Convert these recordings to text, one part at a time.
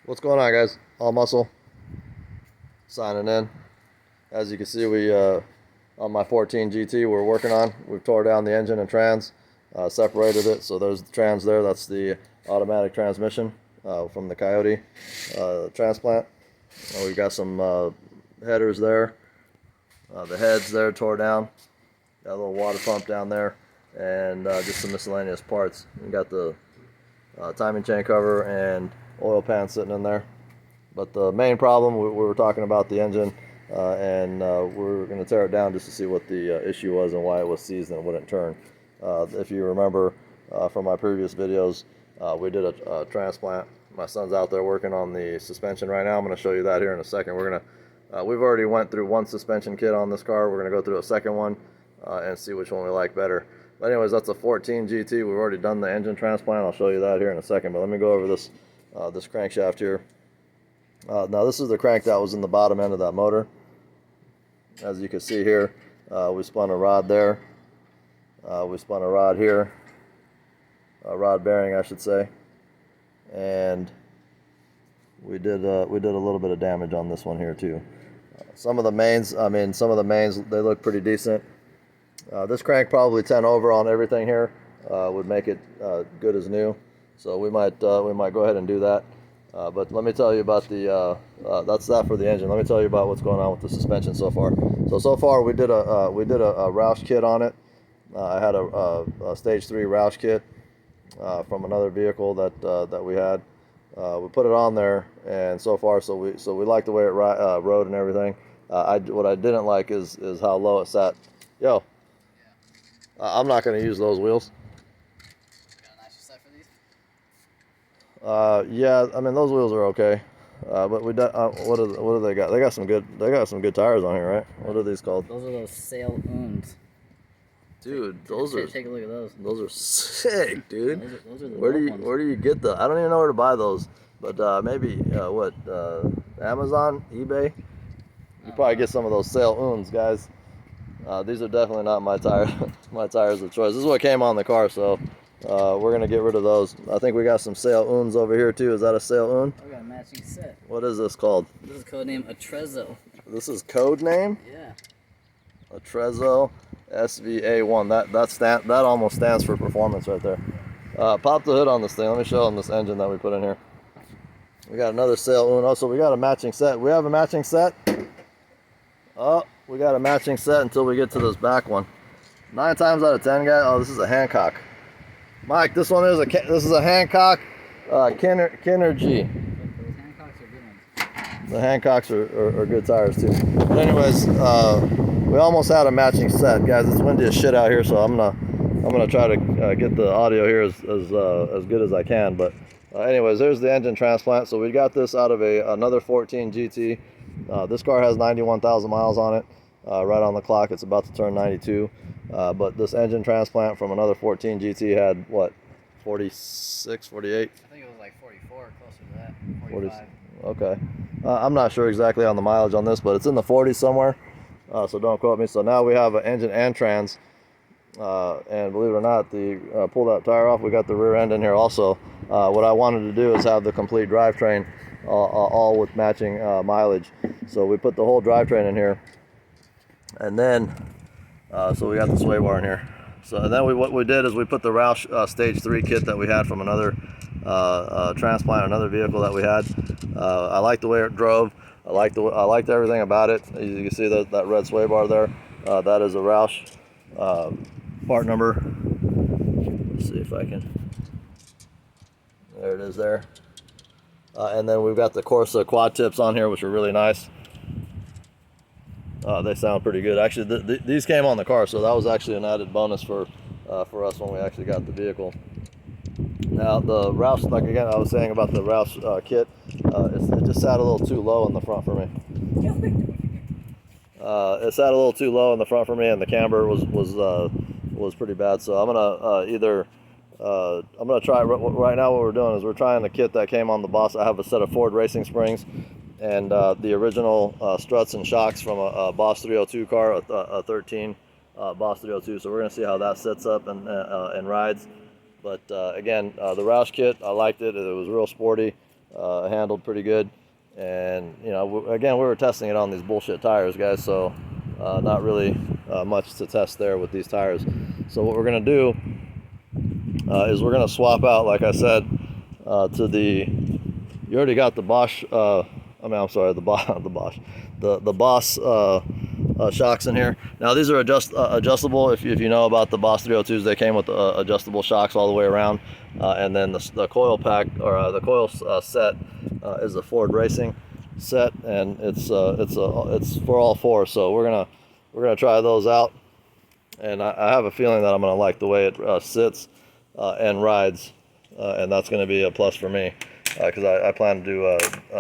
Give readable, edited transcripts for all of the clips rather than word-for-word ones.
What's going on, guys? All Muscle signing in. As you can see, we on my 14 GT we've tore down the engine and trans, separated it. So there's the trans there. That's the automatic transmission from the Coyote transplant. We've got some headers there. The heads there tore down. Got a little water pump down there, and just some miscellaneous parts. We got the timing chain cover and oil pan sitting in there. But the main problem, we were talking about the engine, and we're going to tear it down just to see what the issue was and why it was seized and it wouldn't turn. If you remember from my previous videos, we did a transplant. My son's out there working on the suspension right now. I'm going to show you that here in a second. We've already went through one suspension kit on this car. We're going to go through a second one and see which one we like better. But anyways, that's a 14 GT. We've already done the engine transplant. I'll show you that here in a second. But let me go over this crankshaft here. Now this is the crank that was in the bottom end of that motor. As you can see here, we spun a rod there. We spun a rod here, a rod bearing I should say, and we did a little bit of damage on this one here too. Some of the mains, they look pretty decent. This crank probably 10 over on everything here would make it good as new. So we might go ahead and do that. But let me tell you about that's that for the engine. Let me tell you about what's going on with the suspension so far. So far we did a Roush kit on it. I had a stage 3 Roush kit from another vehicle that we had. We put it on there, and so we like the way it rode and everything. What I didn't like is how low it sat. Yo, I'm not going to use those wheels. Yeah, I mean those wheels are okay, but what do they got? They got some good tires on here, right? What are these called? Those are those sail uns. Dude, Take a look at those. Those are sick, dude. Those are the Where do you get those? I don't even know where to buy those, but maybe Amazon, eBay. You probably get some of those sail uns, guys. These are definitely not my tires of choice. This is what came on the car, so. We're gonna get rid of those. I think we got some sail uns over here too. Is that a sail un? I got a matching set. What is this called? This is codename Atrezo. This is code name? Yeah. Atrezo SVA1. That almost stands for performance right there. Pop the hood on this thing. Let me show them this engine that we put in here. We got another sail un. Oh, so we got a matching set. We have a matching set. Oh, we got a matching set until we get to this back one. 9 times out of 10, guys. Oh, this is a Hancock. Mike, this is a Hancock Kinergy. Those Hancocks are good ones. The Hancocks are good tires too. But anyways, we almost had a matching set, guys. It's windy as shit out here, so I'm gonna try to get the audio here as good as I can. But anyways, there's the engine transplant. So we got this out of another 14 GT. This car has 91,000 miles on it. Right on the clock, it's about to turn 92. But this engine transplant from another 14 GT had what, 46, 48? I think it was like 44, closer to that. 45. Okay. I'm not sure exactly on the mileage on this, but it's in the 40s somewhere. So don't quote me. So now we have an engine and trans. And believe it or not, pull that tire off, we got the rear end in here also. What I wanted to do is have the complete drivetrain all with matching mileage. So we put the whole drivetrain in here. And then, so we got the sway bar in here. So then what we did is we put the Roush stage 3 kit that we had from another transplant, another vehicle that we had. I liked the way it drove. I liked everything about it. You can see that red sway bar there. That is a Roush part number. Let's see if I can. There it is there. And then we've got the Corsa quad tips on here, which are really nice. They sound pretty good. Actually, these came on the car, so that was actually an added bonus for us when we actually got the vehicle. Now the Roush, like again, I was saying about the Roush kit, it just sat a little too low in the front for me. It sat a little too low in the front for me, and the camber was pretty bad. So I'm gonna try right now. What we're doing is we're trying the kit that came on the Boss. I have a set of Ford racing springs. And the original struts and shocks from a Boss 302 car, a 13 Boss 302. So we're going to see how that sets up and rides. But again, the Roush kit, I liked it. It was real sporty. handled pretty good. And you know, again, we were testing it on these bullshit tires, guys. So not really much to test there with these tires. So what we're gonna do is we're gonna swap out, like I said, to the. You already got the Bosch. I'm sorry, the Bosch, the Boss shocks in here. Now these are adjustable. If you know about the Boss 302s, they came with adjustable shocks all the way around, and then the coil pack or the coil set is a Ford Racing set, and it's for all four. So we're gonna try those out, and I have a feeling that I'm gonna like the way it sits and rides, and that's gonna be a plus for me. Because I plan to do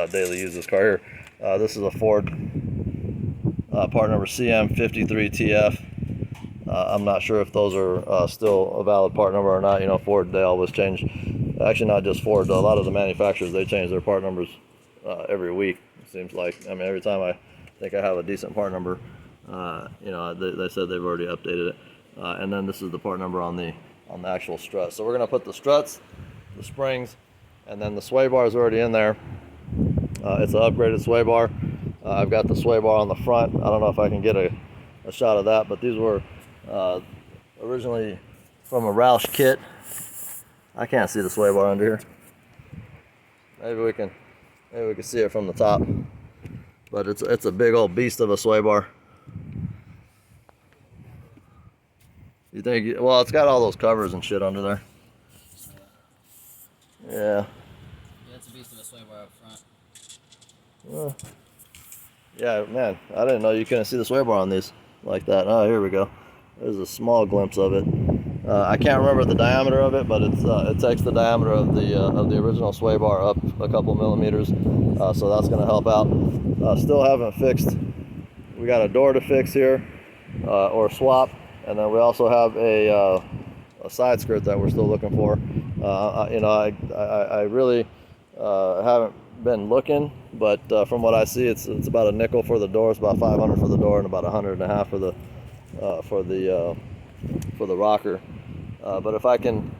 daily use this car here. This is a Ford part number CM53TF. I'm not sure if those are still a valid part number or not. You know, Ford, they always change. Actually, not just Ford. A lot of the manufacturers, they change their part numbers every week. It seems like. I mean, every time I think I have a decent part number, you know, they said they've already updated it. And then this is the part number on the actual strut. So we're gonna put the struts, the springs, and then the sway bar is already in there. It's an upgraded sway bar. I've got the sway bar on the front. I don't know if I can get a shot of that, but these were originally from a Roush kit. I can't see the sway bar under here. Maybe we can see it from the top. But it's a big old beast of a sway bar. You think? Well, it's got all those covers and shit under there. Yeah. It's a beast of a sway bar up front. Yeah, man, I didn't know you couldn't see the sway bar on these like that. Oh, here we go. There's a small glimpse of it. I can't remember the diameter of it, but it takes the diameter of the original sway bar up a couple millimeters, so that's going to help out. Still haven't fixed. We got a door to fix here, or swap, and then we also have a side skirt that we're still looking for. You know, I really haven't been looking, but from what I see, it's about a nickel for the door. It's about 500 for the door, and about 150 for the rocker. But if I can,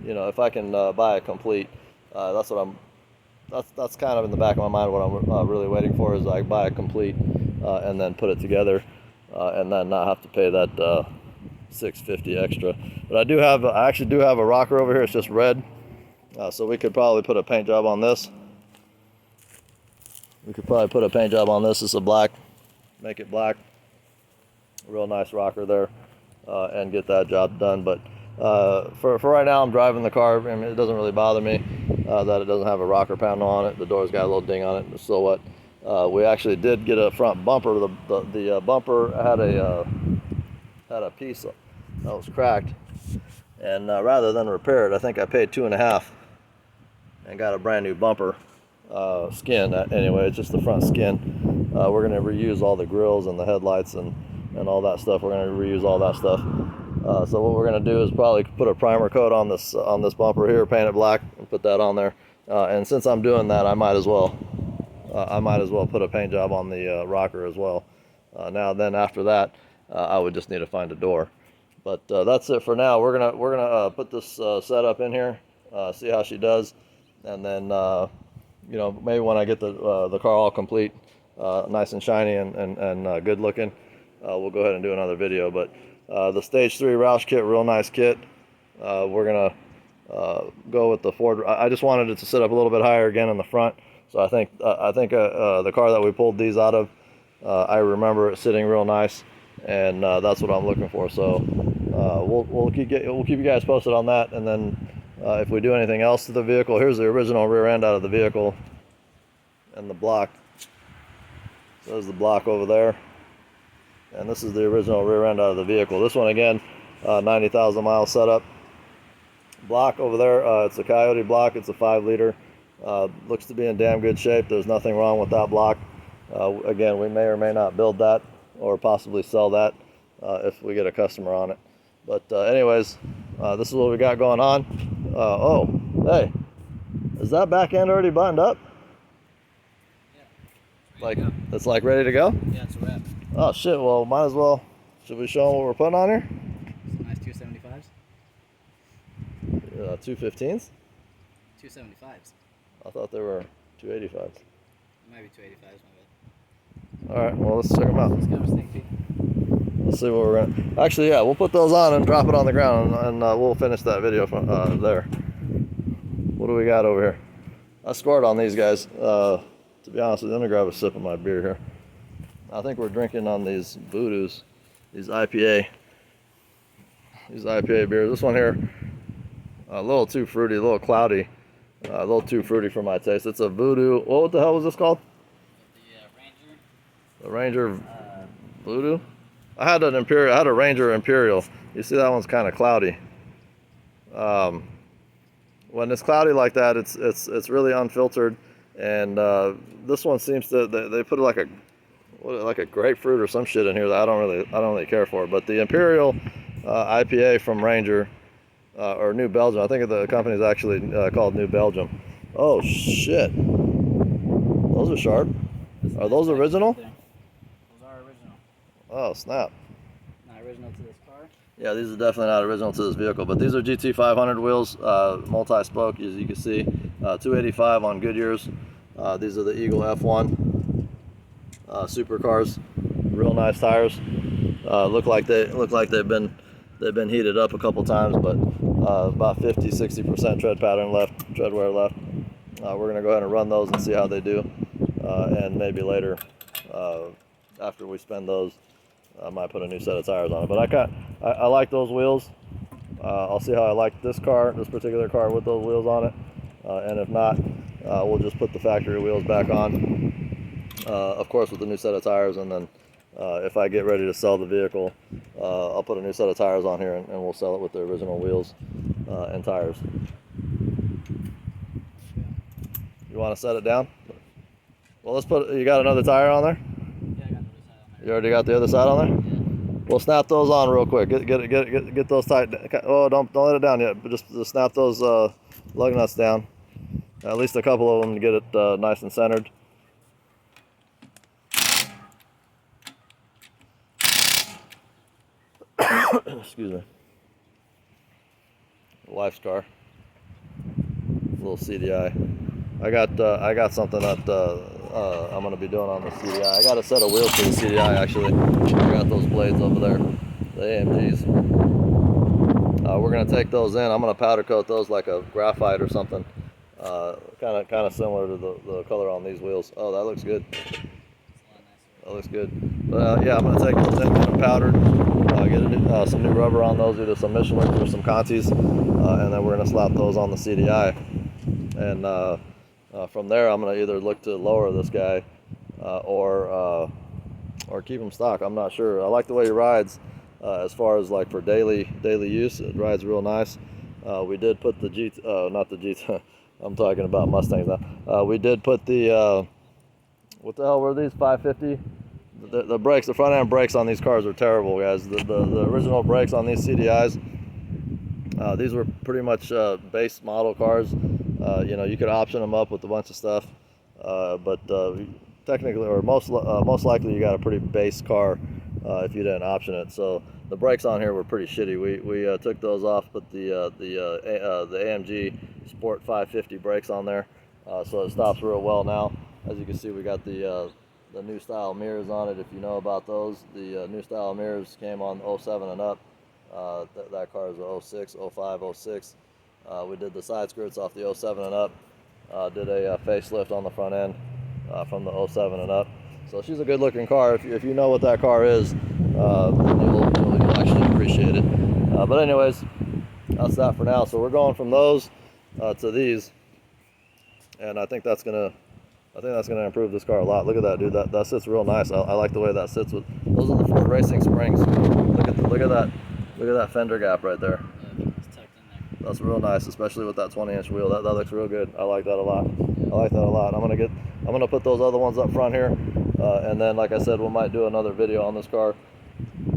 you know, buy a complete, that's kind of in the back of my mind. What I'm really waiting for is I buy a complete and then put it together, and then not have to pay that $650 extra. But I actually do have a rocker over here. It's just red, so we could probably put a paint job on this. It's a black, make it black. Real nice rocker there, and get that job done. But for right now, I'm driving the car. I mean, it doesn't really bother me that it doesn't have a rocker panel on it. The door's got a little ding on it. So what? We actually did get a front bumper. The bumper had a piece that was cracked, and rather than repair it, I think I paid $2.50 and got a brand new bumper skin. Anyway, it's just the front skin. We're going to reuse all the grills and the headlights and all that stuff. We're going to reuse all that stuff. So what we're going to do is probably put a primer coat on this bumper here, paint it black, and put that on there. And since I'm doing that, I might as well put a paint job on the rocker as well. Now then, after that, I would just need to find a door. But that's it for now. We're gonna put this setup in here, see how she does, and then you know, maybe when I get the car all complete, nice and shiny and good looking, we'll go ahead and do another video. But the Stage 3 Roush kit, real nice kit. We're gonna go with the Ford. I just wanted it to sit up a little bit higher again in the front. So I think the car that we pulled these out of, I remember it sitting real nice, and that's what I'm looking for. So we'll keep you guys posted on that, and then if we do anything else to the vehicle, here's the original rear end out of the vehicle, and the block. So there's the block over there, and this is the original rear end out of the vehicle. This one again, 90,000 mile setup. Block over there, it's a Coyote block. It's a 5-liter. Looks to be in damn good shape. There's nothing wrong with that block. Again, we may or may not build that or possibly sell that if we get a customer on it. But anyways, this is what we got going on. Oh, hey, is that back end already buttoned up? Yeah. Like, it's like ready to go? Yeah, it's a wrap. Oh shit, well, might as well. Should we show them what we're putting on here? Some nice 275s. 215s? 275s. I thought they were 285s. Maybe 285s, my bad. All right, well, let's check them out. Let's go mistake feet. Let's see what we're gonna. Actually, yeah, we'll put those on and drop it on the ground, and we'll finish that video from there. What do we got over here? I scored on these guys. To be honest with you, let me grab a sip of my beer here. I think we're drinking on these Voodoos, these IPA beers. This one here, a little too fruity, a little cloudy, a little too fruity for my taste. It's a Voodoo. What the hell was this called? The Ranger. The Ranger Voodoo. I had an Imperial. I had a Ranger Imperial. You see that one's kind of cloudy. When it's cloudy like that, it's really unfiltered, and this one seems to they put like a grapefruit or some shit in here that I don't really care for. But the Imperial IPA from Ranger or New Belgium, I think the company is actually called New Belgium. Oh shit, those are sharp. Are those original? Those are original. Oh snap. Not original to this car. Yeah, these are definitely not original to this vehicle, but these are GT 500 wheels, multi-spoke, as you can see, 285 on Goodyears. These are the Eagle F1 supercars, real nice tires. Look like they've been heated up a couple times, but about 50-60% tread wear left. We're gonna go ahead and run those and see how they do, and maybe later, after we spend those, I might put a new set of tires on it. But I like those wheels. I'll see how I like this particular car with those wheels on it. And if not, we'll just put the factory wheels back on. Of course, with the new set of tires. And then if I get ready to sell the vehicle, I'll put a new set of tires on here and we'll sell it with the original wheels and tires. You want to set it down? Well, you got another tire on there? You already got the other side on there? Yeah. We'll snap those on real quick. Get those tight. Oh, don't let it down yet. But just snap those lug nuts down. At least a couple of them to get it nice and centered. Excuse me. Wife's car. A little CDI. I got something that I'm gonna be doing on the CDI. I got a set of wheels for the CDI actually. I got those blades over there, the AMGs. We're gonna take those in. I'm gonna powder coat those like a graphite or something, kind of similar to the color on these wheels. Oh, that looks good. That looks good. But yeah, I'm gonna take those in, get them powdered, get some new rubber on those, either some Michelin or some Contis, and then we're gonna slap those on the CDI. And from there, I'm gonna either look to lower this guy or keep him stock. I'm not sure. I like the way he rides. As far as like for daily use, it rides real nice. We did put the not the GT. I'm talking about Mustangs now. We did put the what the hell were these 550? The brakes, the front end brakes on these cars are terrible, guys. The original brakes on these CDIs. These were pretty much base model cars. You could option them up with a bunch of stuff, but technically, or most likely, you got a pretty base car if you didn't option it. So the brakes on here were pretty shitty. We took those off, put the AMG Sport 550 brakes on there, so it stops real well now. As you can see, we got the new style mirrors on it. If you know about those, the new style mirrors came on 07 and up. That car is a 06, 05, 06. We did the side skirts off the 07 and up. Did a facelift on the front end from the 07 and up. So she's a good looking car. If you know what that car is, you'll actually appreciate it. But anyways, that's that for now. So we're going from those to these, and I think that's gonna improve this car a lot. Look at that, dude. That sits real nice. I like the way that sits with. Those are the Ford Racing springs. Look at that fender gap right there. It's tucked in there. That's real nice, especially with that 20-inch wheel. That looks real good. I like that a lot. I'm gonna put those other ones up front here, and then, like I said, we might do another video on this car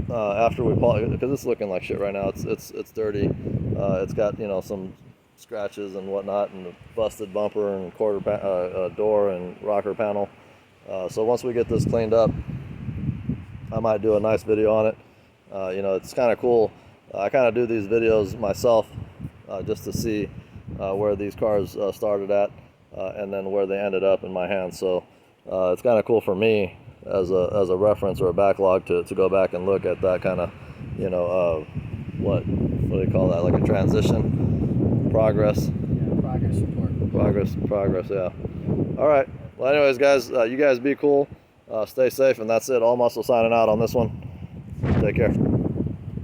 after we polish, because it's looking like shit right now. It's dirty. It's got some scratches and whatnot, and a busted bumper and door and rocker panel. So once we get this cleaned up, I might do a nice video on it. It's kind of cool. I kind of do these videos myself just to see where these cars started at. and then where they ended up in my hand. So it's kind of cool for me as a reference or a backlog to go back and look at that kind of, you know, what do you call that, like a transition, progress. Yeah, progress report. Progress, yeah. All right. Well, anyways, guys, you guys be cool. Stay safe, and that's it. All Muscle signing out on this one. Take care.